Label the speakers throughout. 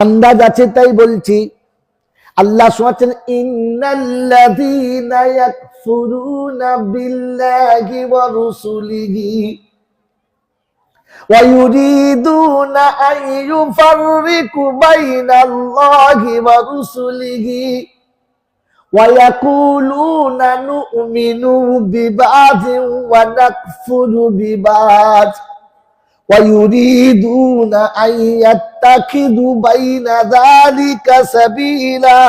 Speaker 1: আন্দাজ আছে তাই বলছি। আল্লাহ শুনাচ্ছেন, ইন্নাল্লাযীনা ইয়াকফুরুনা বিল্লাহি ওয়া রুসুলিহি ওয়া ইউরিদুনা আন ইউফাররিকু বাইনাল্লাহি ওয়া রুসুলিহি ওয়া ইয়াকুলুনা নু'মিনু বিবা'দিন ওয়া নাকফুরু বিবা'দ ওয়া ইউরিদুনা আন ইয়াত্তাখিযু বাইনা যালিকা সাবিলা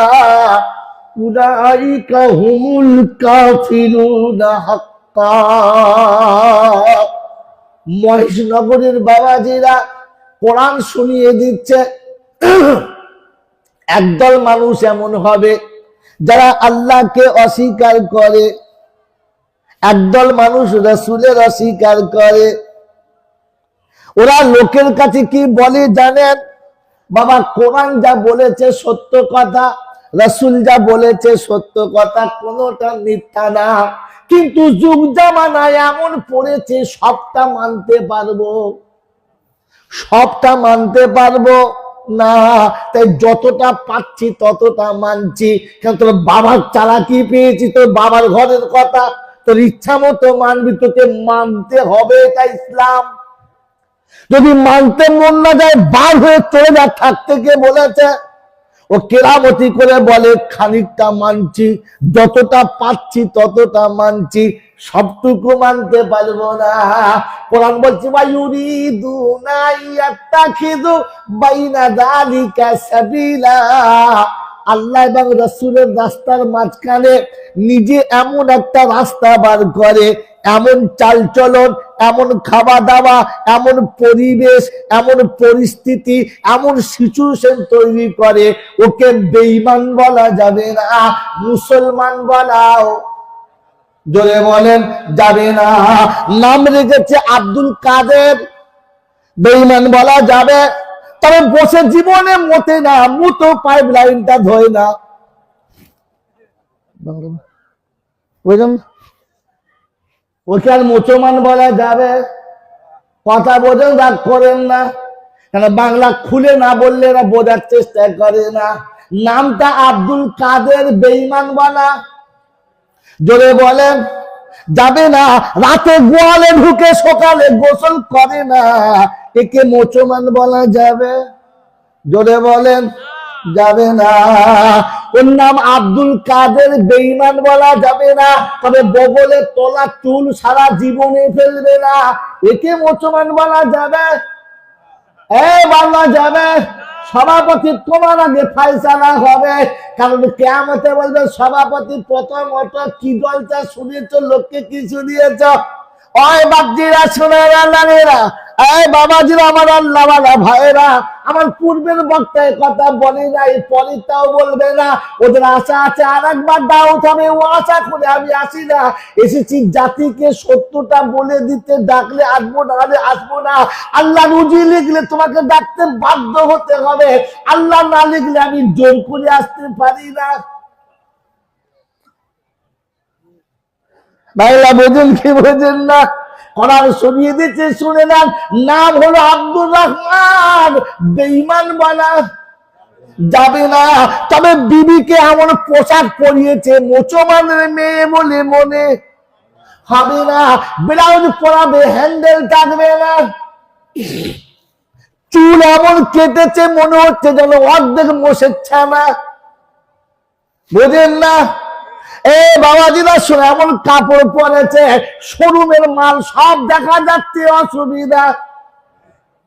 Speaker 1: উলাইকা হুমুল কাফিরুনা হাক্কা। মহেশনগরের বাবাজিরা কোরআন শুনিয়ে দিচ্ছে, একদল মানুষ এমন হবে যারা আল্লাহকে অস্বীকার করে, একদল মানুষ রাসূলের অস্বীকার করে। ওরা লোকের কাছে কি বলে জানেন? বাবা, কোরআন যা বলেছে সত্য কথা, রাসূল যা বলেছে সত্য কথা, কোনোটা মিথ্যা না। কিন্তু যুগ জামানায় এমন পড়েছে সবটা মানতে পারবো, সবটা মানতে পারবো না। তাই যতটা পাচ্ছি ততটা মানছি। কেন? তোর বাবার চালাকি পেয়েছি, তোর বাবার ঘরের কথা তোর ইচ্ছা মতো মানবি, তোকে মানতে হবে। এটা ইসলাম। যদি মানতে মন না যায় বার হয়ে চলে যা। থাকতে কে বলেছে? ও কেরামতি করে বলে খানিকটা মানছি, যতটা পাচ্ছি ততটা মানছি, সবটুকু মানতে পারবো না। কোরআন বলছে ওয়ায়ুরিদুনা ইয়াত্তাখিযু বাইনা যালিকা সাবিলা। আল্লাহ এবং রাসূলের রাস্তার মাঝখানে নিজে এমন একটা রাস্তা বার করে, এমন চালচলন, এমন খাওয়া দাওয়া, এমন পরিবেশ, এমন পরিস্থিতি, এমন সিচুয়েশন তৈরি করে, ওকে বেঈমান বলা যাবে না, মুসলমান বলাও জোরে বলেন যাবে না। নাম রেখেছে আব্দুল কাদের, বেঈমান বলা যাবে, তবে বসে জীবনে মতে না, মুতো পাইপ লাইনটা ধোয় না। বুঝলেন? ওকে আর মুসলমান বলা যাবে? কথা বোঝেন, রাগ করেন না। কেন বাংলা খুলে না বললে এরা বোঝার চেষ্টা করে না। নামটা আব্দুল কাদের, বেঈমান বলা জোরে বলেন যাবে না। রাতে গোয়ালে ঢুকে সকালে গোসল করে না, একে মুসলমান বলা যাবে? জোরে বলেন যাবে না। ওর নাম আব্দুল কাদের, বেঈমান বলা যাবে না। তবে বগলে তোলা চুল সারা জীবনে ফেলবে না, একে মুসলমান বলা যাবে? বলা যাবে? সভাপতি তোমার আগে ফায়সালা হবে। কারণ কিয়ামতে বলবে সভাপতি প্রথমত কি জলসা শুনিয়েছ, লোককে কি শুনিয়েছ? ওই বাপজিরা, শোনেরা, নারীরা, এই বাবাজিরা, আমার আল্লাহওয়ালা ভাইরা, আমার পূর্বের বক্তায় কথা বলে নাই, পরেরটাও বলবে না। ওদের আশা আছে আর একবার দাওয়াত হবে, ও আশা করে আমি আসি না। এসেছি জাতিকে সত্যটা বলে দিতে, ডাকলে আসবো, না হলে আসবো না। আল্লাহ রুজি লিখলে তোমাকে ডাকতে বাধ্য হতে হবে, আল্লাহ না লিখলে আমি জোর করে আসতে পারি না। ভাইরা বোঝেন কি বোঝেন না? কোরআন শুনিয়ে দিচ্ছে, শুনে নেন। নাম হলো আব্দুর রহমান, বেঈমান বলা যাবে না। তবে বিবিকে এমন পোশাক পরিয়েছে মুসলমানের মেয়ে বলে মনে হবে না। ব্লাউজ পরাবে, হ্যান্ডেল থাকবে না। চুল এমন কেটেছে মনে হচ্ছে যেন অর্ধেক মোষের ছানা। বোঝেন না? বাবাজিরা শুনে, এমন কাপড় পরেছে শোরুমের মাল সব দেখা যাচ্ছে, অসুবিধা।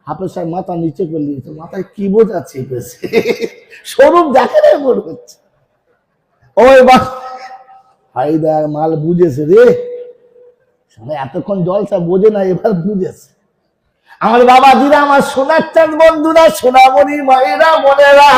Speaker 1: হাফেজ সাহেব মাথা নিচে করে দিয়েছে, মাথায় কি বোঝা চেপেছে, শোরুম দেখে রে মনে হচ্ছে। ওই হায়দার মাল বুঝেছে রে, এতক্ষণ জলসা বোঝে না, এবার বুঝেছে। আমার বাবাজিরা, আমার সোনার চাঁদ বন্ধুরা, সোনামণি মায়েরা, বোনেরা,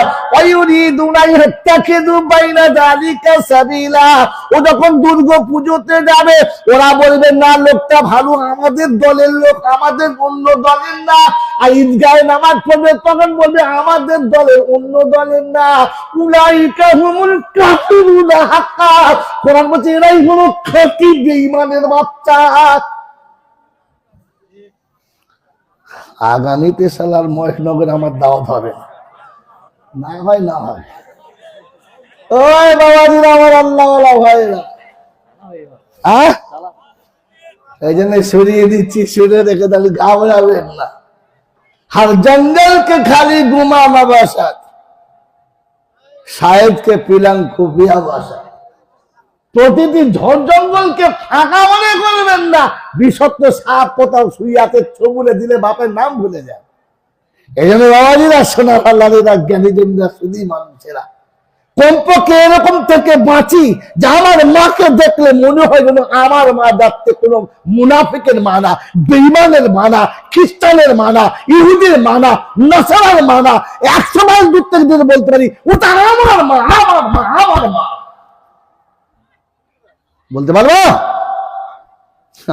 Speaker 1: ও যখন দুর্গা পুজোতে যাবে ওরা বলবে না লোকটা ভালো, আমাদের দলের লোক, আমাদের অন্য দলের না। আর ঈদগাহে নামাজ পড়বে তখন বলবে আমাদের দলের, অন্য দলের না। উলাইকা হুমুল কাফিরুনা হাক্কা। কোরআন বলছে এরাই হলো খাঁটি বেঈমানের বাচ্চা। আগামীতে সালার মহেশনগর আমার দাওয়াত হবে না। না হয় না হয়। ওই বাবাজিরা আমার আল্লাহওয়ালা ভাইরা, এই জন্য সরিয়ে দিচ্ছি, সরিয়ে রেখে তাহলে ঘাবড়াবেন না। हर जंगल के खाली गुमा नबासात शायद के पिलांग खुफिया बासा। প্রতিটি ঝড় জঙ্গলকে ফাঁকা মনে করবেন না। বিষাক্ত সাপ কোথাও শুয়ে আছে, ছবুলে দিলে বাপের নাম ভুলে যায়। এই জন্য বাবাজিরা, সোনার আল্লাহরা, জ্ঞানীজনরা, শুধু মানুষেরা কমপক্ষে এরকম থেকে বাঁচি যে আমার মাকে দেখলে মনে হয় যেন আমার মা যাচ্ছে কোন মুনাফিকের মা না, বেঈমানের মা না, খ্রিস্টানের মা না, ইহুদির মা না, নাসারার মা না। 100 মাইল দূর থেকে যদি বলতে পারি ওটা আমার মা, আমার মা, আমার মা, বলতে পারবো?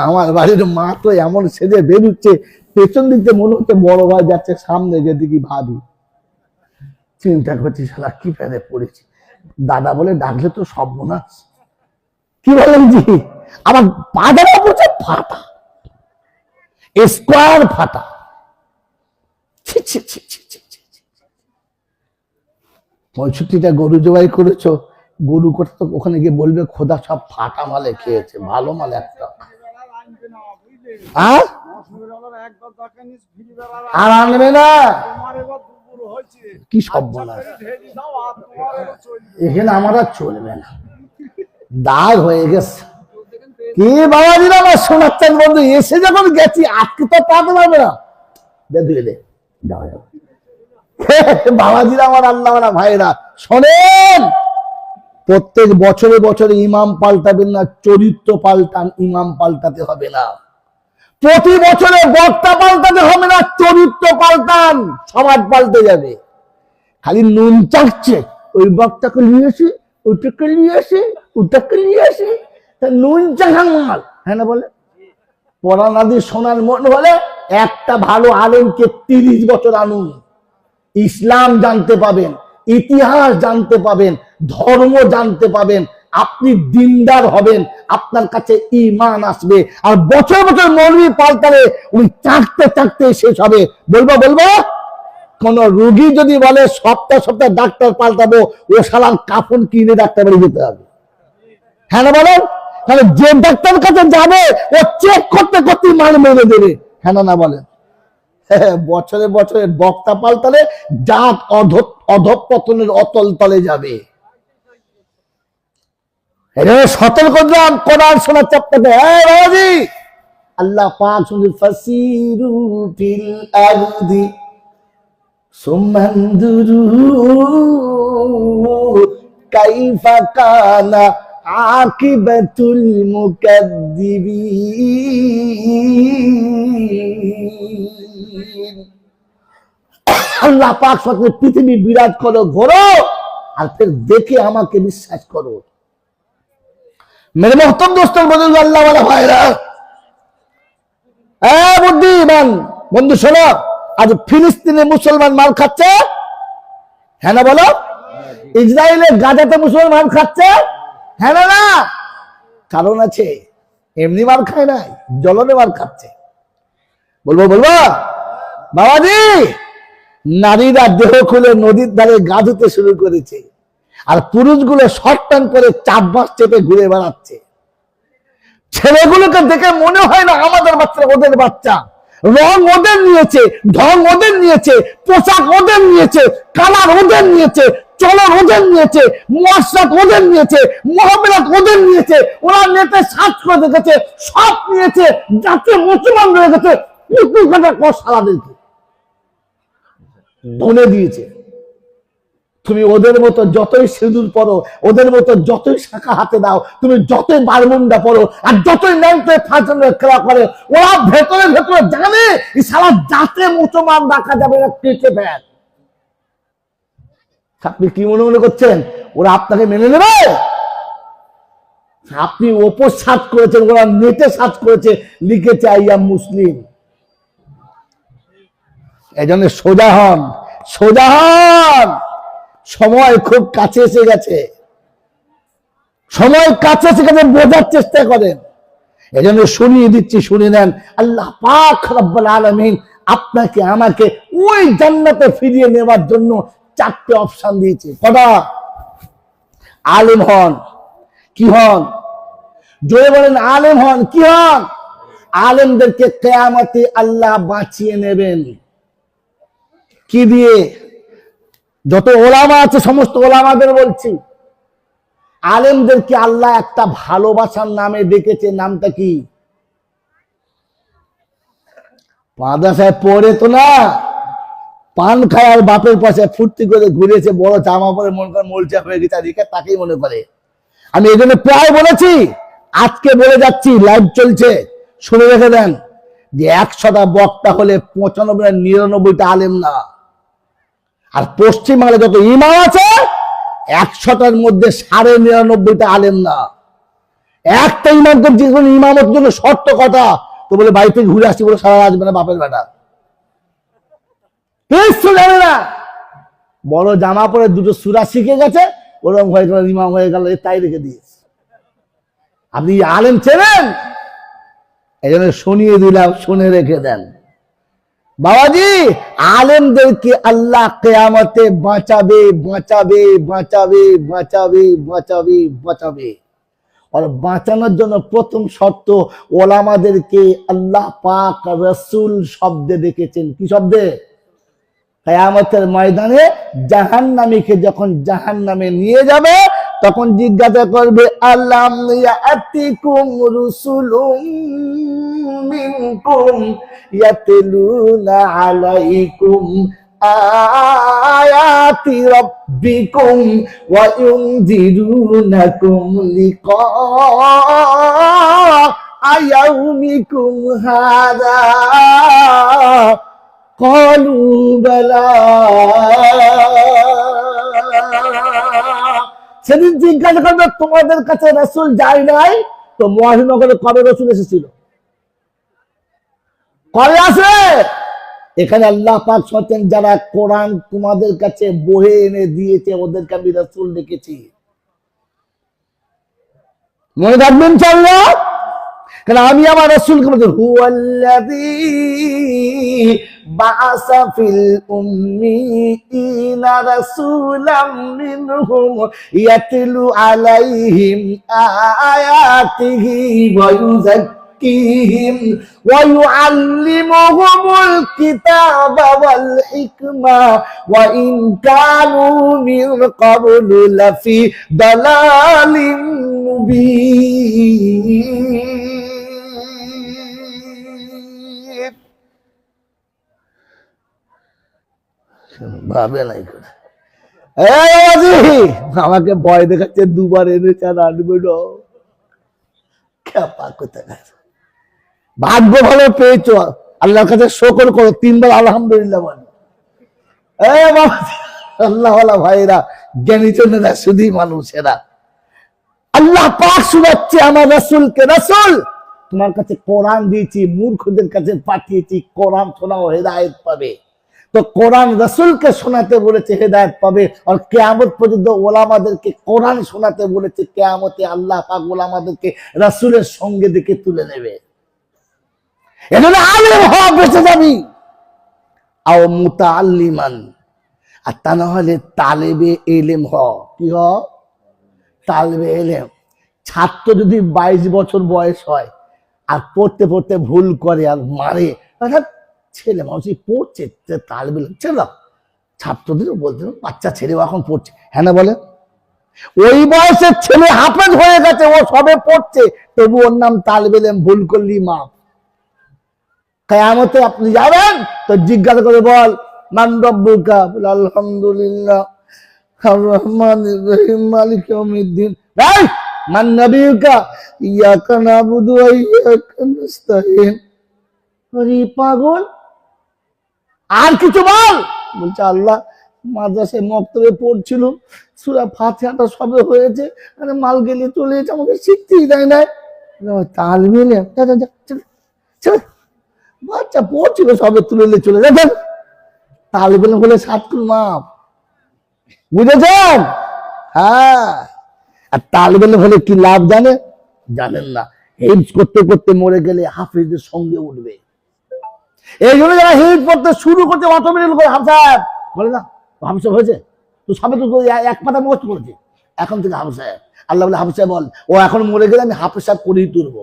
Speaker 1: আমার বাড়ির মা তো এমন সেজে বেরুচ্ছে, পেছন দিকে মনে হচ্ছে বড় ভাই যাচ্ছে, সামনে গিয়ে দেখি ভাবি। চিন্তা করছি শালা কি প্যারে পড়েছি, দাদা বলে ডাকলে তো সর্বনাশ। কি বলেন জি? আমার পাদাটা পড়ছে ফাটা, স্কোয়ার ফাটা। 65টা গরু জবাই করেছো, গরু করতে তো ওখানে গিয়ে বলবে খোদা সব ফাটা মালে খেয়েছে, ভালো মাল একটা আর আনবে না। কি সব বলা, এখানে আমার আর চলবে না, দাগ হয়ে গেছে। কি বাবাজির আমার শোনাচ্ছেন বন্ধু, এসে যখন গেছি আজকে তো পাতে পারবে না, বাবাজিরা আমার আল্লাহ ভাইরা শোনেন, প্রত্যেক বছরে বছরে ইমাম পাল্টাবেন না, চরিত্র পাল্টান, ইমাম পাল্টাতে হবে না। প্রতি বছরে বক্তা পাল্টাতে হবে না, চরিত্র পাল্টান, সমাজ পাল্টে যাবে। খালি নুন চাচ্ছে, ওই বক্তাকে নিয়ে আসি, ওইটাকে নিয়ে আসি, ওটাকে নিয়ে আসি, নুন চাখান মাল, হ্যাঁ না বলে? পড়া না দিয়ে শোনার মন হলে একটা ভালো আলেমকে 30 বছর আনুন, ইসলাম জানতে পাবেন, ইতিহাস জানতে পাবেন, ধর্ম জানতে পাবেন, আপনি দিনদার হবেন, আপনার কাছে ঈমান আসবে। আর বছর বছর মৌলবি পাল্টালে উনি চাকতে চাকতে শেষ হবে। বলবো কোন রোগী যদি বলে সপ্তাহ সপ্তাহ ডাক্তার পাল্টাবো, ও শালার কাফন কিনে ডাক্তার বাড়ি যেতে হবে, হ্যাঁ না বলেন? তাহলে যে ডাক্তার কাছে যাবে ও চেক করতে করতে মান মেরে দেবে, হ্যাঁ না বলেন? বছরে বছরে বক্তা পাল্টালে জাত অধঃপতনের অতল তলে যাবে। সতর্ক কোরআন শোনার চাপটাকে, হ্যাঁ বাবাজি, আল্লাহ পাক শুনছে ফাসিরু ফিল আরদি সুমানদুরু কাইফা কানা আকিবাতুল মুকাদ্দিবিন। আল্লাহ পাক সাথে পৃথিবী বিরাট করো, ঘোরো, আর ফের দেখে আমাকে বিশ্বাস করো। মেরে মোহতরম দোস্ত বন্ধু, আল্লাহ ওয়ালা ভাইরা, বুদ্ধিমান বন্ধু শোনো, আজ ফিলিস্তিনে মুসলমান মাল খাচ্ছে, হ্যাঁ না বলো? ইসরায়েলের গাজাতে মুসলমান খাচ্ছে, হ্যাঁ না? কারণ আছে, এমনি মাল খায় নাই, জ্বলনে মাল খাচ্ছে। বলবো বাবাজি, নারীরা দেহ খুলে নদীর ধারে গা ধুতে শুরু করেছে, আর পুরুষগুলো শর্ট প্যান্ট পরে চাপ বাস চেপে ঘুরে বেড়াচ্ছে। ছেলেগুলোকে দেখে মনে হয় না আমাদের বাচ্চা, ওদের বাচ্চা। রং ওদের নিয়েছে, ঢং ওদের নিয়েছে, পোশাক ওদের নিয়েছে, কালার ওদের নিয়েছে, চলন ওদের নিয়েছে, মশলাত ওদের নিয়েছে, মহামেলাত ওদের নিয়েছে। ওরা নেটে সার্চ করে দেখেছে, সব নিয়েছে, যাতে মুসলমান রয়ে গেছে, সারাদেরকে ধনে দিয়েছে। তুমি ওদের মতো যতই সিঁদুর পরো, ওদের মতো যতই শাখা হাতে দাও, তুমি যতই বারমুন্ডা পরো, আর যতই ন্যাংটে ফাঁসনের খেলা করে, ওরা ভেতরে ভেতরে জানে সারা জাতে মুসলমান রাখা যাবে না, কেটে ফেল। আপনি কি মনে করছেন ওরা আপনাকে মেনে নেবে? আপনি ওপর সার্চ করেছেন, ওরা নেটে সার্চ করেছে, লিখেছে আই এম মুসলিম। এই জন্য সোজা হন, সোজা হন। সময় খুব কাছে এসে গেছে, সময় কাছে এসে গেছে, বোঝার চেষ্টা করেন। এই জন্য শুনিয়ে দিচ্ছি, শুনে নেন। আল্লাহ পাক রব্বুল আলামিন আপনাকে আমাকে ওই জান্নাতে ফিরিয়ে নেওয়ার জন্য 4টে অপশন দিয়েছে। কটা? আলেম হন, কি হন? জোরে বলেন, আলেম হন, কি হন? আলেমদেরকে কিয়ামতে আল্লাহ বাঁচিয়ে নেবেন। কি দিয়ে? যত ওলামা আছে সমস্ত ওলামাদের বলছি, আলেমদেরকে আল্লাহ একটা ভালোবাসার নামে ডেকেছে। নামটা কি? মাদ্রাসায় পড়ে তো না, পান খায় আর বাপের পাশে ফুর্তি করে ঘুরেছে, বড় জামা পরে মনে করে মোলচা হয়ে গেছে, তাকেই মনে করে। আমি এই জন্য প্রায় বলেছি, আজকে বলে যাচ্ছি, লাইভ চলছে, শুনে রেখে দেন, যে 100টা বক্তা হলে 95-99টা আলেম না। আর পশ্চিমবাংলায় যত ইমাম আছে 100টার মধ্যে 99.5টা আলেম না। একটা ইমামকে ইমামের জন্য শর্ত কথা, তো বলে বাড়ি থেকে ঘুরে আসছি বলে সারা আসবে না, বাপের বেটা কিছু জানে না। বড় জামা পরে দুটো সূরা শিখে গেছে, ওরকম হয়ে গেল, ইমাম হয়ে গেল, তাই রেখে দিয়েছে। আপনি আলেম চেনেন? এই জন্য শুনিয়ে দিলাম, শুনে রেখে দেন। বাবাজি, আলেমদেরকে আল্লাহ কিয়ামতে বাঁচাবে, বাঁচাবে, বাঁচাবে, বাঁচাবে, বাঁচাবে, বাঁচাবে। আর বাঁচানোর জন্য প্রথম শর্ত, ওলামাদেরকে আল্লাহ পাক রাসূল শব্দে ডেকেছেন। কি শব্দে? কিয়ামতের ময়দানে জাহান্নামীকে যখন জাহান্নামে নিয়ে যাবে, তখন জিজ্ঞাসা করবে, আলাম ইয়াতিকুম রুসুলুম মিনকুম ইয়াতলুনা আলাইকুম আয়াতি রাব্বিকুম ওয়া ইউনজিরুনাকুম লিকা ইয়াউমিকুম হাযা ক্বালু বালা। সেদিন জিজ্ঞাসা করবে, তোমাদের কাছে রাসূল যায় নাই? তো মহানগরে কবে রাসূল এসেছিল? কবে আসে? এখানে আল্লাহ পাক বলেন, যারা কোরআন তোমাদের কাছে বহে এনে দিয়েছে ওদেরকে আমি রাসূল ডেকেছি। মনে রাখবেন ইনশাআল্লাহ। কারণ আমি আমার রাসূলকে বলছি, হুয়াল্লাযী বাআসা ফিল উম্মিয়িনা রাসূলাম মিনহুম ইয়াতলু আলাইহিম আয়াতিহি ওয়া ইউযাক্কিহিম ওয়া ইউআল্লিমুহুমুল কিতাবা ওয়াল হিকমা ওয়া ইন কানু মিন ক্বাবলু লাফি দালালিন মুবিন। ভাবে নাই করে আমাকে ভয় দেখাচ্ছে, দুবার এনেছে আর আনবে না। ভাগ্য ভালো পেয়েছ, আল্লাহর কাছে শুকর করো, 3বার আলহামদুলিল্লাহ বলো। আল্লাহ ভাইরা, জ্ঞানী জনেরা, শুধুই মানুষেরা, আল্লাহ পাক শুনাচ্ছে আমার রাসূলকে, রাসূল তোমার কাছে কোরআন দিয়েছি, মূর্খদের কাছে পাঠিয়েছি, কোরআন শোনাও, হেদায়েত পাবে। তো কোরআন রাসূলকে শোনাতে বলেছে, হেদায়েত পাবে। আর কিয়ামত পর্যন্ত ওলামাদেরকে কোরআন শোনাতে বলেছে, কিয়ামতে আল্লাহ পাক ওলামাদেরকে রাসূলের সঙ্গে দেখে তুলে নেবে। এজন্য আলেম হওয়া বেঁচে যাবি, আও মুতাআল্লিমান, আর তা না হলে তালেবে ইলম হও। কি হও? তালেবে ইলম। ছাত্র যদি 22 বছর বয়স হয় আর পড়তে পড়তে ভুল করে আর মারে, অর্থাৎ ছেলে মানুষই পড়ছে, তালেবে ইলম ছেড়ে দাও। ছাত্রদেরও বলতে বাচ্চা ছেলেও এখন পড়ছে, হ্যাঁ না বলে? ওই বয়সের ছেলে হাফেজ হয়ে গেছে, ও সবে পড়ছে, তবু ওর নাম তালেবে ইলম, ভুল করলি মাফ। কিয়ামতে আপনি যাবেন তো জিজ্ঞাসা করে, বল মান রব্বুকা? আলহামদুলিল্লাহ আর রহমানির রহিম মালিক ইয়াউমিদ্দিন। এই মান নবিয়ুকা? ইয়াকা নাবুদু ওয়া ইয়াকা নাস্তাইন। আরে পাগল, আর কিছু বল। বলছে, আল্লাহ মাদ্রাসায় মক্তবে পড়ছিল, সূরা ফাতিহাটা সবে হয়েছে, আরে মাল গেলে চলে এসে আমাকে শিখতেই দেয় না। তালেবে ইলম, চল বাচ্চা পড়ছিল সবে, তুলে চলে যাবেন। তালেবে ইলম বলে 7 মাপ, বুঝেছেন? হ্যাঁ। আর তালেবে ইলম হলে কি লাভ জানেন না? হিফজ করতে করতে মরে গেলে হাফিজের সঙ্গে উঠবে। এই জন্য যারা হিফজ পড়তে শুরু করতে অটোমেটিক করে হাফেজ বলে না, হাফিজ সাহেব হয়েছে? তো সবে তো এক পাতা মুখস্থ করেছে, এখন থেকে হাফিজ সাহেব। আল্লাহ বলে হাফিজ সাহেব বল, ও এখন মরে গেলে আমি হাফিজ সাহেব করেই তুলবো।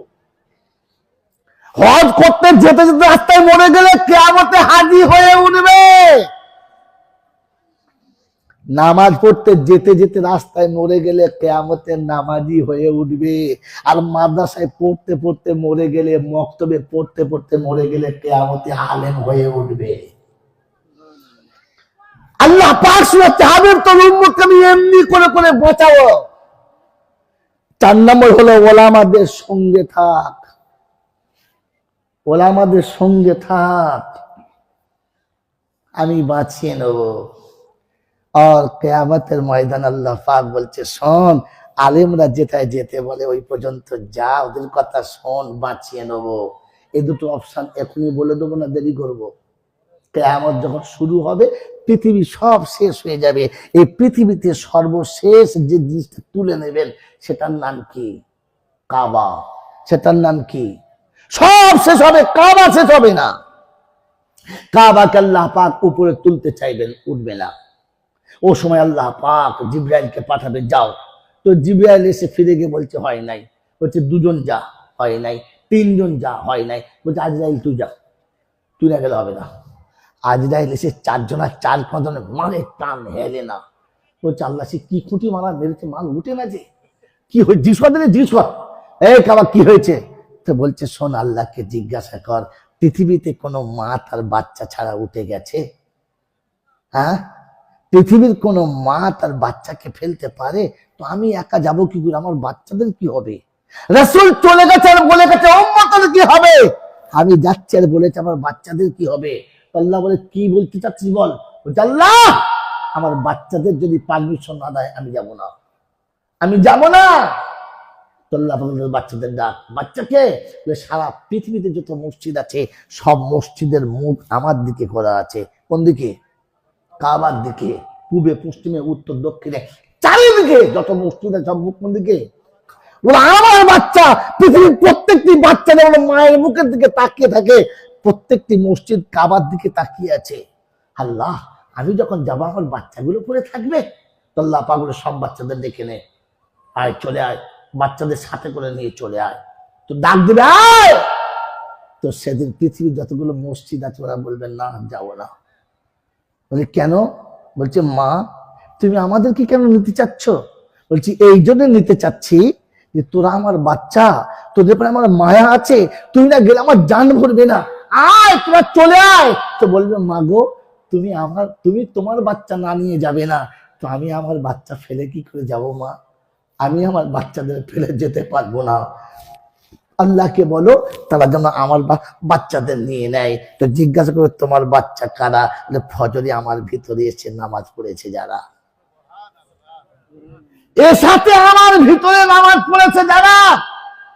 Speaker 1: হজ করতে যেতে যেতে রাস্তায় মরে গেলে কিয়ামতে হাজি হয়ে উঠবে। নামাজ পড়তে যেতে যেতে রাস্তায় মরে গেলে কিয়ামতে নামাজি হয়ে উঠবে। আর মাদ্রাসায় পড়তে পড়তে মরে গেলে, মক্তবে পড়তে পড়তে মরে গেলে কিয়ামতে আলেম হয়ে উঠবে। আল্লাহ পাক শুনাচ্ছে, হাবিব তোর উম্মতকে আমি এমনি করে করে বাঁচাবো। 4 নম্বর হলো ওলামাদের সঙ্গে থাক, ওলামাদের সঙ্গে থাক, আমি বাঁচিয়ে নেব। আর কিয়ামতের ময়দান আল্লাহ পাক বলছে, শোন, আলেমরা যেটায় যেতে বলে ওই পর্যন্ত যা, ওদের কথা শোন, বাঁচিয়ে নেব। এই দুটো অপশন এখনই বলে দেবো না দেরি করবো? কিয়ামত যখন শুরু হবে, পৃথিবী সব শেষ হয়ে যাবে, এই পৃথিবীতে সর্বশেষ যে জিনিসটা তুলে নেবেন সেটার নাম কি? কাবা। সেটার নাম কি? সব শেষ হবে, কাবা শেষ হবে না। কাবাকে আল্লাহ পাক উপরে তুলতে চাইবেন, উঠবে না। ও সময় আল্লাহ পাক জিবরাইলকে পাঠাবে, যাও। তো জিবরাইল এসে ফিরে গিয়ে বলছে হয় নাই, বলছে 2 জন যা, হয় নাই, 3 জন যা, হয় নাই, বলছে আজরাইল তুই যা, তুই না গেলে হবে না। আজরাইল এসে 4 জনের 4 কদমে মারে, টান হেলে না। বলছে আল্লাহ সে কি খুঁটি মারা মেরেছে, মাল উঠে না যে, কি হয়েছে? জিজ্ঞাসা, এই কাবা কি হয়েছে? তো বলছে শোন, আল্লাহকে জিজ্ঞাসা কর, পৃথিবীতে কোনো মা তার বাচ্চা ছাড়া উঠে গেছে? হ্যাঁ, পৃথিবীর কোন মা তার বাচ্চাকে ফেলতে পারে? তো আমি একা যাব কি করে? আমার বাচ্চাদের কি হবে? রাসূল চলে গেছে আর বলে গেছে উম্মতের কি হবে? আমি যাচ্ছি আর বলেছে আমার বাচ্চাদের কি হবে? আল্লাহ বলে কি বলতে চাচ্ছিস বল? আল্লাহ আমার বাচ্চাদের যদি পারমিশন না দেয় আমি যাব না, আমি যাব না। আল্লাহ বাচ্চাদের ডাক, বাচ্চাকে? সারা পৃথিবীতে যত মসজিদ আছে সব মসজিদের মুখ আমার দিকে করা আছে। কোন দিকে? কাবার দিকে। পূবে, পশ্চিমে, উত্তর, দক্ষিণে, চারিদিকে যত মসজিদ আছে সব মুখ কোন দিকে? আমার বাচ্চা, পৃথিবীর প্রত্যেকটি বাচ্চা যেমন মায়ের মুখের দিকে তাকিয়ে থাকে, প্রত্যেকটি মসজিদ কাবার দিকে তাকিয়ে আছে। আল্লাহ আমি যখন যাবো আমার বাচ্চাগুলো পরে থাকবে। তো আল্লাহ পাগল সব বাচ্চাদের ডেকে নে, আয় চলে আয়, বাচ্চাদের সাথে করে নিয়ে চলে আয়। তো ডাক দিবে আয়। তো সেদিন পৃথিবীর যতগুলো মসজিদ আছে ওরা বলবেন না যাবো না। বলে কেন? বলছে মা তুমি আমাদেরকে কেন নিতে চাচ্ছ? বলছি এই জন্য নিতে চাচ্ছি যে তোরা আমার বাচ্চা, তোদের পরে আমার মায়া আছে, তুই না গেলে আমার জান ভরবে না, আয় তোরা চলে আয়। তো বলবে মা গো তুমি তোমার বাচ্চা না নিয়ে যাবে না, তো আমি আমার বাচ্চা ফেলে কি করে যাব মা? আমি আমার বাচ্চাদের ফেলে যেতে পারবো না। আল্লাহকে বলো তারা যেন আমার বাচ্চাদের নিয়ে নেয়। তো জিজ্ঞাসা করে তোমার বাচ্চা কারা? ফজরে আমার ভিতরে এসে নামাজ পড়েছে যারা, এর সাথে আমার ভিতরে নামাজ পড়েছে যারা,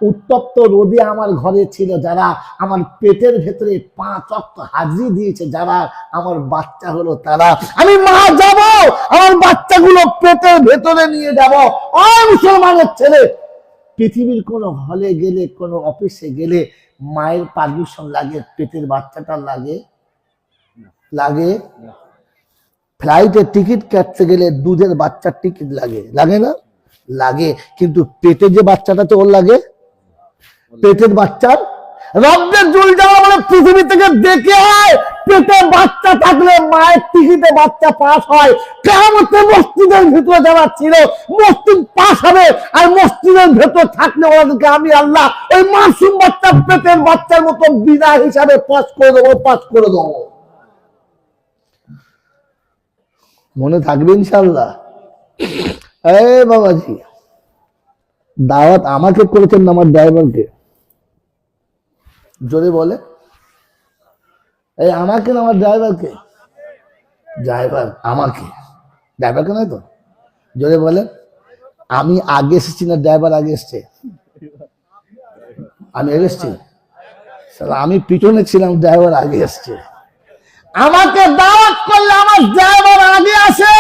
Speaker 1: উত্তপ্ত রোদে আমার ঘরে ছিল যারা, আমার পেটের ভেতরে 5 ওয়াক্ত হাজিরি দিয়েছে যারা, আমার বাচ্চা হলো তারা। আমি মা যাব, আমার বাচ্চাগুলো পেটের ভেতরে নিয়ে যাব। ও মুসলমানের ছেলে, পৃথিবীর কোন হলে গেলে, কোন অফিসে গেলে মায়ের পারমিশন লাগে, পেটের বাচ্চাটা লাগে? ফ্লাইটের টিকিট কাটতে গেলে দুধের বাচ্চার টিকিট লাগে না? লাগে। কিন্তু পেটে যে বাচ্চাটা তো ওর লাগে, পেটের বাচ্চার রব্বের জুল যাওয়া মানে পৃথিবী থেকে দেখে হয়, পেটে বাচ্চা থাকলে মায়ের টিকিটে বাচ্চা পাস হয়। কিয়ামতে মসজিদের ভিতরে যারা ছিল মসজিদ পাস হবে, আর মসজিদের ভেতর থাকলে ওদেরকে আমি আল্লাহ ওই মাসুম বাচ্চা পেটের বাচ্চার মতো বিনা হিসাবে পাস করে দেবো। মনে থাকবে ইনশাআল্লাহ। এই বাবাজি, দাওয়াত আমাকে করেছেন না আমার ড্রাইভারকে? জোরে বলে, এই আমাকে না আমার ড্রাইভারকে? ড্রাইভার আমাকে, ড্রাইভারকে নয় তো? জোরে বলে, আমি আগে এসেছি না ড্রাইভার আগে এসছে? আমি এসেছি, আমি পিছনে ছিলাম, ড্রাইভার আগে এসছে। আমাকে দাওয়াত করলে আমার ড্রাইভার আগে আসে,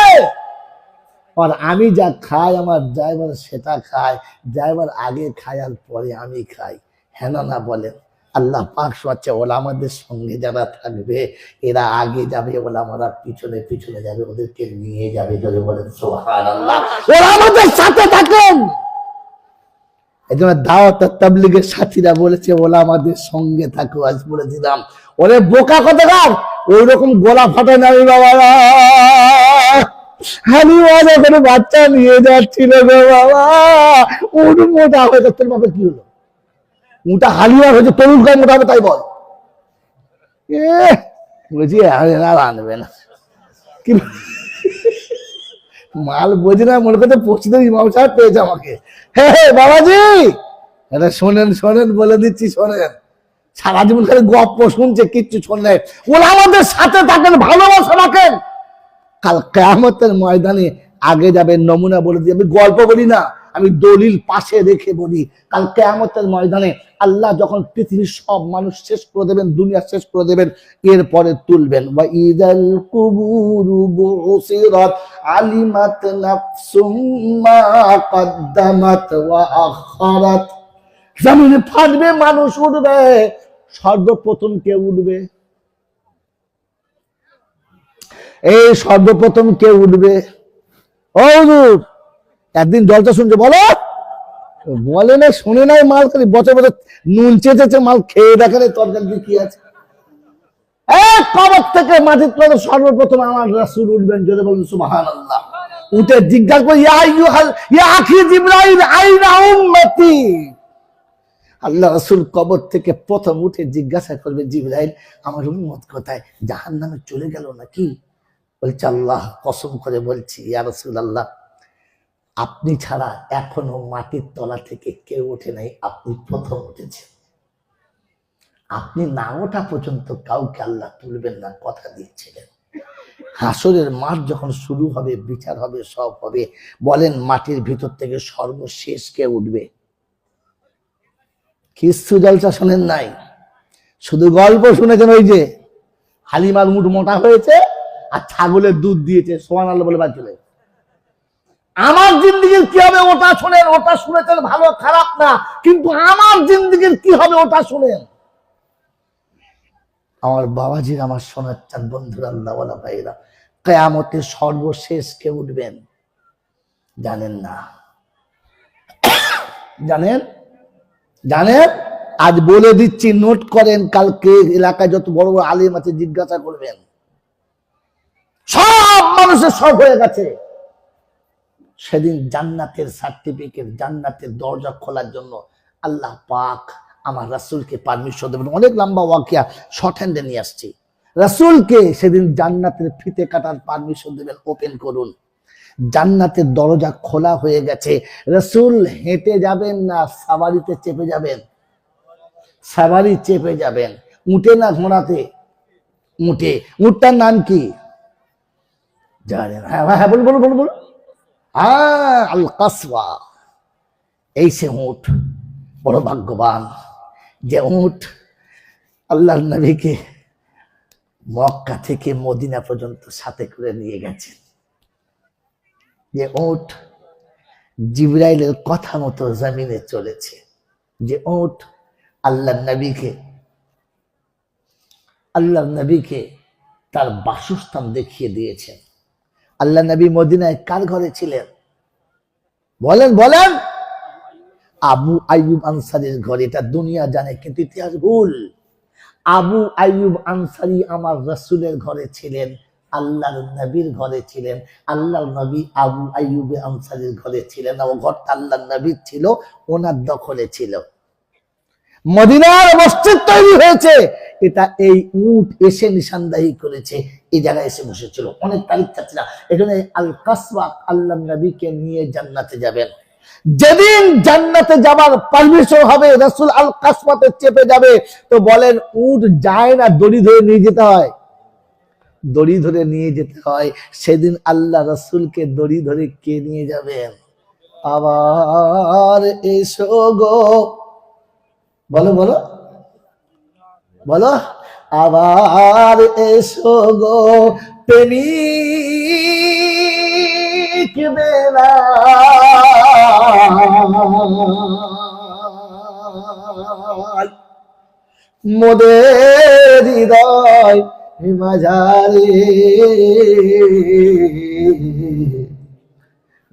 Speaker 1: আর আমি যা খাই আমার ড্রাইভার সেটা খায়। ড্রাইভার আগে খায় আর পরে আমি খাই, হ্যাঁ না বলেন? আল্লাহ পাক শোনাচ্ছে ওলামাদের সঙ্গে যারা থাকবে এরা আগে যাবে, ওলামারা পিছনে পিছনে যাবে, ওদেরকে নিয়ে যাবে। যদি বলেন সুবহানাল্লাহ, ওলামাদের সাথে থাকেন। এই জন্য দাওয়াত তাবলীগের সাথীরা বলেছে ওলামাদের সঙ্গে থাকো। আজ বলেছিলাম ওরে বোকা কথাকার, ওই রকম গোলা ফাটায় না বাবা। হালিওয়ালা করে বাচ্চা নিয়ে যাচ্ছিল গো বাবা, ওর মোটা হয়েছে। তোর বাবা কি হলো? ওটা হালিওয়ার হয়েছে, তরুণ গায়ে মোটা হবে তাই বল। বুঝি আনবে না কি মাল বোঝে না, মনে করতে পশ্চিম ইমাম সাহেব পেয়েছে আমাকে। হ্যাঁ বাবাজি, এটা শোনেন শোনেন বলে দিচ্ছি, শোনেন। সারা জীবন খালি গপ্প শুনছে, কিচ্ছু শোনে। ওরা আমাদের সাথে থাকেন, ভালোবাসা রাখেন। কাল কিয়ামতের ময়দানে আগে যাবেন। নমুনা বলে দিই, আমি গল্প বলি না, আমি দলিল পাশে রেখে বলি। কাল কিয়ামতের ময়দানে আল্লাহ যখন পৃথিবীর সব মানুষ শেষ করে দেবেন, দুনিয়া শেষ করে দেবেন, এরপরে তুলবেন। ওয়া ইদাল কুবুরু বুসিরাত আলিমাত নাফসুম মা কদ্দামাত ওয়া আখারাত। জমিনে ফাটবে, মানুষ উঠবে। সর্বপ্রথম কে উঠবে? এই সর্বপ্রথম কে উঠবে? ও হুজুর, একদিন জলসা শুনছে, বলো। বলে না, শুনে নাই, মাল খালি বছর বছর নুন চেঁচেছে, মাল খেয়ে দেখে তরকারি কি আছে। কবর থেকে মাটির তলে সর্বপ্রথম আমার রাসূল উঠবেন। জোরে বলুন সুবহানাল্লাহ। উঠে জিজ্ঞাসা করে, ইয়া আখি জিবরাইল আইনা উম্মতি। আল্লাহ রাসূল কবর থেকে প্রথম উঠে জিজ্ঞাসা করবে, জিবরাইল আমার উম্মত কোথায়? জাহান্নামে চলে গেল নাকি? বলছে, আল্লাহ কসম করে বলছি ইয়া রাসূলুল্লাহ, আপনি ছাড়া এখনো মাটির তলা থেকে কেউ ওঠে নাই, আপনি প্রথম উঠেছেন। আপনি না ওঠা পর্যন্ত কাউকে আল্লাহ তুলবেন না, কথা দিয়েছিলেন। হাসরের মাঠ যখন শুরু হবে, বিচার হবে, সব হবে, বলেন মাটির ভিতর থেকে সর্বশেষ কে উঠবে? কিছু জলসা শোনেন নাই, শুধু গল্প শুনেছেন। ওই যে হালিমার মুঠ মোটা হয়েছে আর ছাগলের দুধ দিয়েছে, সুবহানাল্লাহ বলে বাদ চলে। আমার জিন্দেগির কি হবে ওটা শুনেন। ওটা শুনেছেন, ভালো খারাপ না, কিন্তু আমার জিন্দেগির কি হবে ওটা শুনেন। আমার বাবাজির, আমার সোনার চাঁদ বন্ধুরা, আল্লাহওয়ালা ভাইরা, কিয়ামতে সর্বশেষ কে উঠবেন জানেন না? জানেন? জানেন? আজ বলে দিচ্ছি, নোট করেন। কালকে এলাকায় যত বড় বড় আলেম আছে জিজ্ঞাসা করবেন। সব মানুষের সব হয়ে গেছে। সেদিন জান্নাতের সার্টিফিকেট, জান্নাতের দরজা খোলার জন্য আল্লাহ পাক আমার রাসূলকে পারমিশন দেবেন। অনেক লম্বা ওয়াকিয়া, শর্ট হ্যান্ডে নিয়ে আসছি। রাসূলকে সেদিন জান্নাতের ফিতে কাটার পারমিশন দেবেন, ওপেন করুন। জান্নাতের দরজা খোলা হয়ে গেছে। রাসূল হেঁটে যাবেন না সাওয়ারিতে চেপে যাবেন? সাওয়ারি চেপে যাবেন। উঠে না ঘোড়াতে? উঠে। উঠটার নাম কি জানেন? হ্যাঁ হ্যাঁ, বলুন বলুন বলুন বলুন। আল কাসওয়া। এই সে উট, বড় ভাগ্যবান যে উট আল্লাহর নবীকে মক্কা থেকে মদিনা পর্যন্ত সাথে করে নিয়ে গেছেন। যে উট জিবরাইলের কথা মতো জমিনে চলেছে। যে উট আল্লাহর নবীকে তার বাসস্থান দেখিয়ে দিয়েছেন। আল্লাহ নবী মদিনায় কার ঘরে ছিলেন বলেন বলেন? আবু আইয়ুব আনসারীর ঘরে। এটা দুনিয়া জানে, কিন্তু ইতিহাস ভুল। আবু আইয়ুব আনসারী আমার রাসূলের ঘরে ছিলেন, আল্লাহর নবীর ঘরে ছিলেন। আল্লাহর নবী আবু আইয়ুব আনসারীর ঘরে ছিলেন না, ও ঘরটা আল্লাহর নবীর ছিল, ওনার দখলে ছিল। মদিনার মসজিদ তৈরি হয়েছে, এটা এই উট এসে নিশানদাহি করেছে, এই জায়গায় এসে বসেছিল। অনেক তারিখ থাকছে না, এখানে আল কাসওয়া আল্লাহর নবীকে নিয়ে জান্নাতে যাবেন। যেদিন জান্নাতে যাবার পারমিশন হবে, রাসূল আল কাসওয়াতে চেপে যাবে, তো বলেন উট যায় না, দড়ি ধরে নিয়ে যেতে হয়। দড়ি ধরে নিয়ে যেতে হয়। সেদিন আল্লাহ রাসূলকে দড়ি ধরে কে নিয়ে যাবেন? আবার এসো গো, বলো বলো বলো, আবার এসো গো প্রেমিক বেলা, মোদের হৃদয় মাঝারে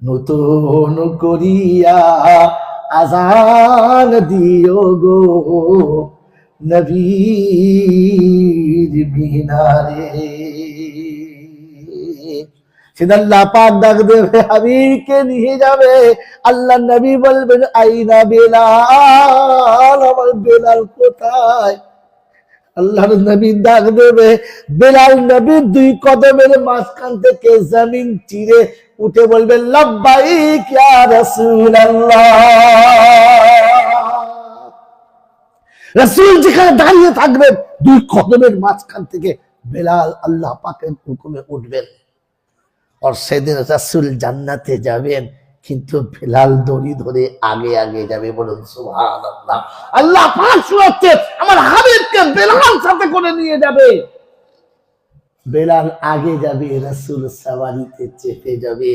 Speaker 1: নতুন করিয়া আজান দিও গো নবীর মিনারে। সেদিন আল্লাহ পাক ডাক দেবে, হাবিবকে নিয়ে যাবে। আল্লাহ নবী বলবেন, আইনা বেলাল, আমার বেলাল কোথায়? আল্লাহর নবী ডাক দেবে, বেলাল নবীর দুই কদমের মাঝখান থেকে জমিন চিরে উঠে বলবেন, লাব্বাইক ইয়া রাসূলুল্লাহ। রাসূল যেখানে দাঁড়িয়ে থাকবেন, দুই কদমের মাঝখান থেকে বেলাল আল্লাহ পাকের হুকুমে উঠবেন। আর সেদিন রাসূল জান্নাতে যাবেন, কিন্তু বেলাল দড়ি ধরে আগে আগে যাবে। বলুন সুবহানাল্লাহ। আল্লাহ পাক শোনাচ্ছে, আমার হাবিবকে বেলাল সাথে করে নিয়ে যাবে। বেলাল আগে যাবে, রাসূল সাওয়ারিতে চেপে যাবে।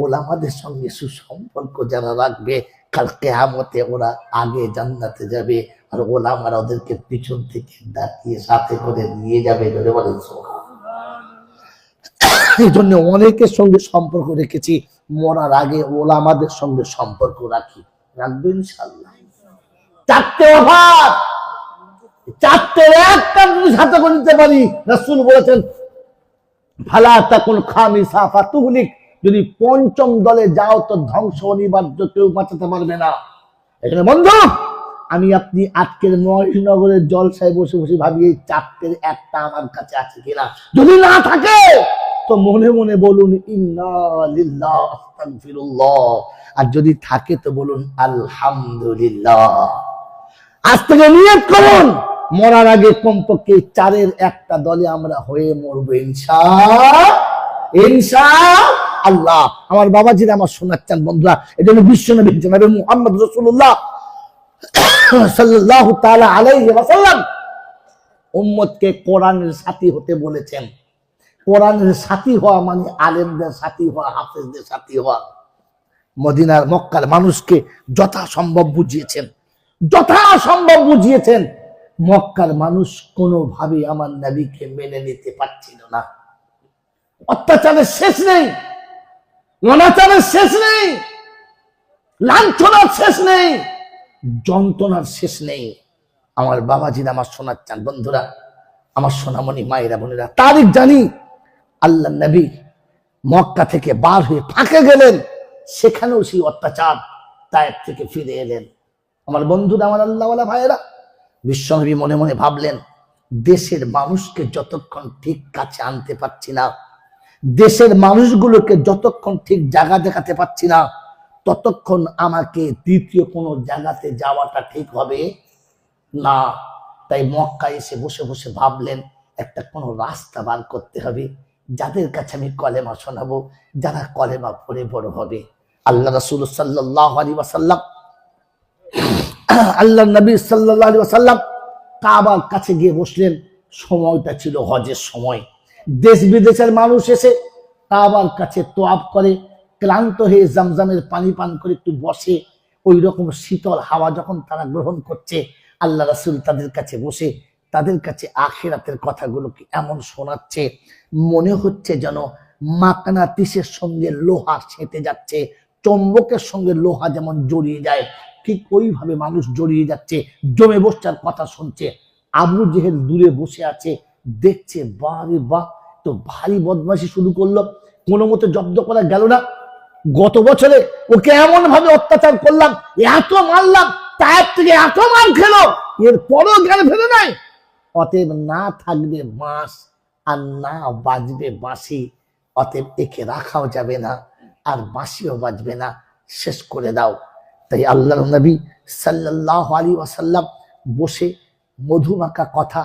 Speaker 1: ওলামাদের সঙ্গে সুসম্পর্ক যারা রাখবে, কাল কিয়ামতে ওরা আগে জান্নাতে যাবে, আর ওলামারা ওদেরকে পিছন থেকে ডাকিয়ে সাথে করে নিয়ে যাবে। বলেন সুবহানাল্লাহ। এই জন্য অনেকের সঙ্গে সম্পর্ক রেখেছি, মরার আগে ওলামাদের সঙ্গে সম্পর্ক রাখি, রাখবো ইনশাআল্লাহ। চারটে অফার, চারটে একটা যদি সাথে করে নিতে পারি, রাসূল বলেছেন ফালা তাকুন খামিসা ফাতুহলিক, যদি পঞ্চম দলে যাও তো ধ্বংস অনিবার্য, কেউ বাঁচাতে পারবে না। এখানে বন্ধু, আমি আপনি আজকের মহেশনগরের জলসায় বসে বসে ভাবি, এই চারটের একটা আমার কাছে আছে কিনা। যদি না থাকে তো মনে মনে বলুন ইন্না লিল্লাহ আস্তাগফিরুল্লাহ, আর যদি থাকে তো বলুন আলহামদুলিল্লাহ। আজ থেকে নিয়ত করুন, মরার আগে কমপক্ষে চারের একটা দলে আমরা হয়ে মরবো ইনশাআল্লাহ। আমার বাবাজিরা আমার শোনাচ্ছেন বন্ধুরা, এই জন্য বিশ্বনবী জনাবে মুহাম্মদ রাসূলুল্লাহ সাল্লাল্লাহু তাআলা আলাইহি ওয়াসাল্লাম উম্মতকে কোরআনের সাথী হতে বলেছেন। কোরআনের সাথী হওয়া মানে আলেমদের সাথী হওয়া, হাফেজদের সাথী হওয়া। মদিনার মক্কার মানুষকে যথাসম্ভব বুঝিয়েছেন। মক্কার মানুষ কোনোভাবে আমার নবীকে মেনে নিতে পারছিল না। অত্যাচারের শেষ নেই, অনাচারের শেষ নেই, লাঞ্ছনার শেষ নেই, যন্ত্রণার শেষ নেই। আমার বাবাজিরা আমার শোনাচ্ছেন বন্ধুরা, আমার সোনামণি মায়েরা বোনেরা, তারিখ জানি আল্লাহ নবী মক্কা থেকে বার হয়ে ফাঁকে গেলেন, সেখানেও সেই অত্যাচার। তায়েফ থেকে ফিরে এলেন। আমার বন্ধুরা, আমার আল্লাহওয়ালা ভাইয়েরা, বিশ্বনবী মনে মনে ভাবলেন, দেশের মানুষকে যতক্ষণ ঠিক কাছে আনতে পারছি না, দেশের মানুষগুলোকে যতক্ষণ ঠিক জায়গা দেখাতে পারছি না, ততক্ষণ আমাকে দ্বিতীয় কোনো জায়গাতে যাওয়াটা ঠিক হবে না। তাই মক্কা এসে বসে বসে ভাবলেন, একটা কোনো রাস্তা বার করতে হবে, যাদের কাছে আমি কলেমা শোনাবো, যারা কলেমা পড়ে বড় হবে। আল্লাহ রাসূল সাল্লাল্লাহু আলাইহি ওয়াসাল্লাম, আল্লাহ নবী সাল্লাল্লাহু আলাইহি ওয়াসাল্লাম কাবার কাছে গিয়ে বসলেন। সময়টা ছিল হজের সময়। দেশ বিদেশের মানুষ এসে কাবার কাছে তোয়াফ করে, ক্লান্ত হয়ে জামজামের পানি পান করে একটু বসে। ওই রকম শীতল হাওয়া যখন তারা গ্রহণ করছে, আল্লাহ রাসূল তাদের কাছে বসে তাদের কাছে আখিরাতের কথাগুলোকে এমন শোনাচ্ছে, মনে হচ্ছে যেন মাকনাতিসের সঙ্গে লোহা সেঁতে যাচ্ছে, চম্বকের সঙ্গে লোহা যেমন জড়িয়ে যায়, ঠিক ওইভাবে মানুষ জড়িয়ে যাচ্ছে, জমে বসার কথা শুনছে। আবু জেহেল দূরে বসে আছে, দেখছে, বারে বাহ, তো ভারী বদমাশি শুরু করলো, কোনো মতে জব্দ করা গেল না। গত বছরে ওকে এমন ভাবে অত্যাচার করলাম, এত মারলাম, তার থেকে এত মার খেলো, এরপরও জ্ঞান ফেলে নাই। অতএব না থাকবে বাঁশ আর না বাজবে বাঁশি, অতএব একে রাখাও যাবে না আর বাঁশিও বাজবে না, শেষ করে দাও। তাই আল্লাহর নবী সাল্লাল্লাহু আলাইহি ওয়াসাল্লাম বসে মধুমাখা কথা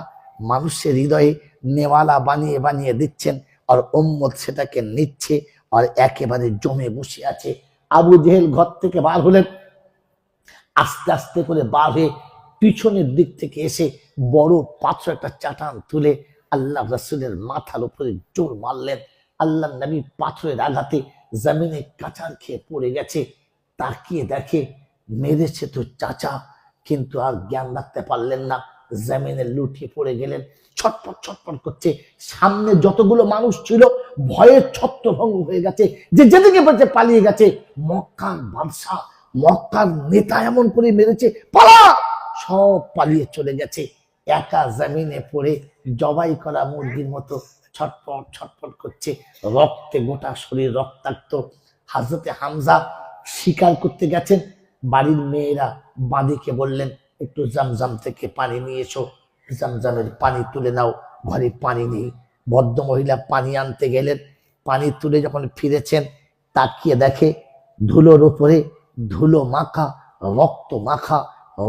Speaker 1: মানুষের হৃদয়ে নেওয়ালা বানিয়ে বানিয়ে দিচ্ছেন, আর উম্মত সেটাকে নিচ্ছে, আর একেবারে জমে বসে আছে। আবু জেহেল ঘর থেকে বার হলেন, আস্তে আস্তে করে বার হয়ে পিছনের দিক থেকে এসে বড় পাথর একটা চাটান তুলে আল্লাহ রাসূলের মাথার উপরে জোর মারলেন। আল্লাহ নবী পাথরের আঘাতে জমিনে কাঁচার খেয়ে পড়ে গেছে। তাকিয়ে দেখে, মেরেছে তো চাচা, কিন্তু আর জ্ঞান রাখতে পারলেন না। জমিনে লুটিয়ে পড়ে গেলেন, ছটফট ছটফট করছে। সামনে যতগুলো মানুষ ছিল ভয়ে ছত্রভঙ্গ হয়ে গেছে, যে যেদিকে পারছে পালিয়ে গেছে। মক্কার বাদশা, মক্কার নেতা এমন করে মেরেছে, পালা, সব পালিয়ে চলে গেছে। একা জমিনে পড়ে জবাই করা মুরগির মতো ছটফট ছটফট করছে, রক্তে গোটা শরীর রক্তাক্ত। হযরতে হামজা শিকার করতে গেছেন, বাড়ির মেয়েরা বাঁদিকে বললেন একটু জামজাম থেকে পানি নিয়ে এসো, জামজামের পানি তুলে নাও, ঘরে পানি নেই। ভদ্র মহিলা পানি আনতে গেলেন, পানি তুলে যখন ফিরেছেন তাকিয়ে দেখে ধুলোর উপরে ধুলো মাখা, রক্ত মাখা,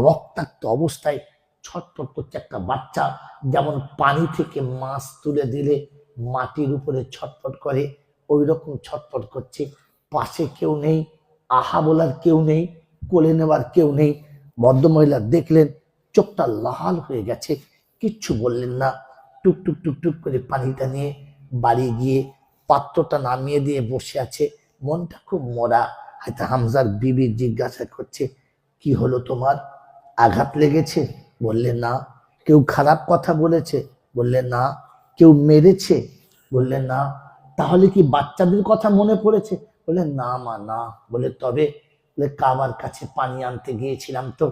Speaker 1: রক্তাক্ত অবস্থায় ছটফট করছে একটা বাচ্চা। যেমন পানি থেকে মাছ তুলে দিলে মাটির উপরে ছটফট করে, ওই রকম ছটফট করছে। পাশে কেউ নেই, আহা বলার কেউ নেই, কোলে নেওয়ার কেউ নেই। ভদ্রমহিলা দেখলেন চোখটা লাল হয়ে গেছে, কিচ্ছু বললেন না। টুক টুক টুক টুক করে পানিটা নিয়ে বাড়ি গিয়ে পাত্রটা নামিয়ে দিয়ে বসে আছে, মনটা খুব মরা। হয়তো হামজার বিবি জিজ্ঞাসা করছে, কি হলো তোমার, আঘাত লেগেছে? বললে না। কেউ খারাপ কথা বলেছে? বললে না। কেউ মেরেছে? বললে না। তাহলে কি বাচ্চাদের কথা মনে পড়েছে? বলে না মা না। বলে তবে? বলে কাবার কাছে পানি আনতে গিয়েছিলাম তো,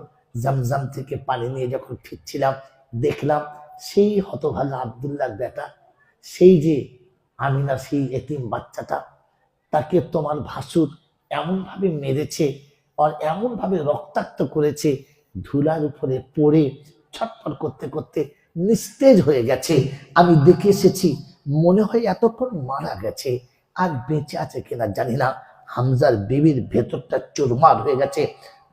Speaker 1: জামজাম থেকে পানি নিয়ে যখন ফিরছিলাম দেখলাম সেই হতভাগা আব্দুল্লাহর বেটা, সেই যে আমিনা, সেই এতিম বাচ্চাটা, তাকে তোমার ভাসুর এমন ভাবে মেরেছে আর এমন ভাবে রক্তাক্ত করেছে, ধুলার উপরে পড়ে ছটফট করতে করতে নিস্তেজ হয়ে গেছে। আমি দেখে এসেছি, মনে হয় এতক্ষণ মারা গেছে, আর বেঁচে আছে কিনা জানি না। হামজার বিবির ভেতরটা চুরমার হয়ে গেছে,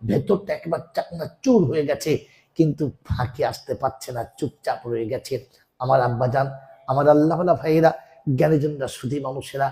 Speaker 1: ভেতরটা একেবারে চাকনা চুর হয়ে গেছে, কিন্তু ফাঁকে আসতে পারছে না, চুপচাপ রয়ে গেছে। আমার আব্বাজান, আমার আল্লাহওয়ালা ভাইয়েরা, জ্ঞানীজনরা, সুধী মানুষেরা,